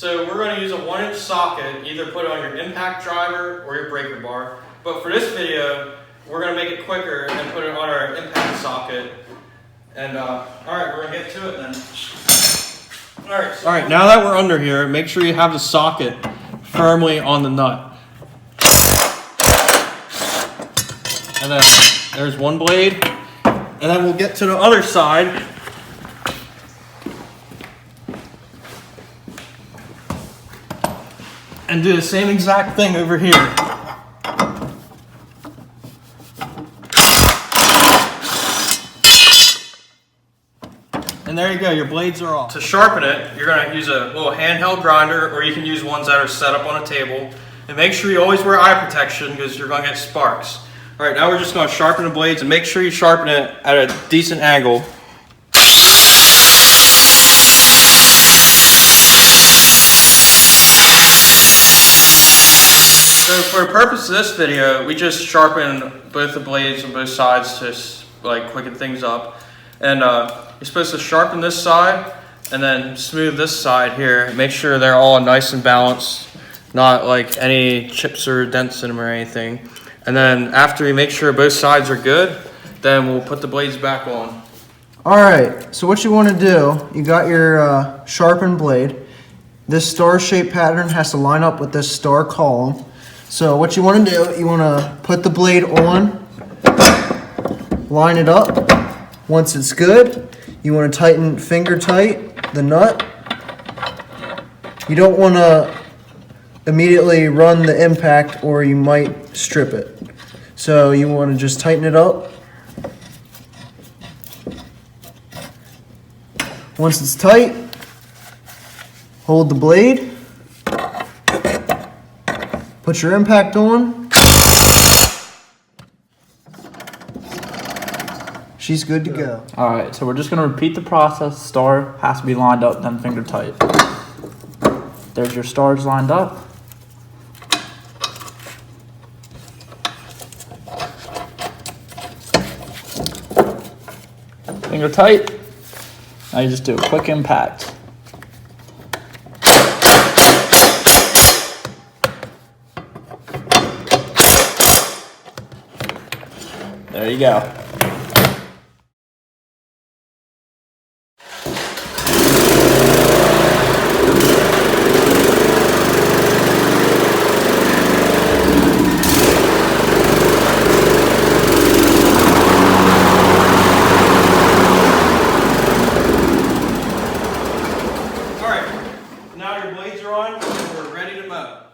So we're going to use a 1-inch socket, either put it on your impact driver or your breaker bar. But for this video, we're going to make it quicker and put it on our impact socket. And alright, we're going to get to it then. Alright, now that we're under here, make sure you have the socket firmly on the nut. And then there's one blade. And then we'll get to the other side. And do the same exact thing over here. And there you go, your blades are off. To sharpen it, you're going to use a little handheld grinder, or you can use ones that are set up on a table. And make sure you always wear eye protection because you're going to get sparks. Alright, now we're just going to sharpen the blades, and make sure you sharpen it at a decent angle. So for the purpose of this video, we just sharpen both the blades on both sides to like quicken things up. And you're supposed to sharpen this side and then smooth this side here. Make sure they're all nice and balanced, not like any chips or dents in them or anything. And then after you make sure both sides are good, then we'll put the blades back on. Alright, so what you want to do, you got your sharpened blade. This star-shaped pattern has to line up with this star column. So what you want to do, you want to put the blade on, line it up. Once it's good, you want to tighten finger tight the nut. You don't want to immediately run the impact or you might strip it. So you want to just tighten it up. Once it's tight, hold the blade. Put your impact on. She's good to go. Alright, so we're just going to repeat the process. Star has to be lined up, then finger tight. There's your stars lined up. Finger tight. Now you just do a quick impact. There you go. Alright, now your blades are on and we're ready to mow.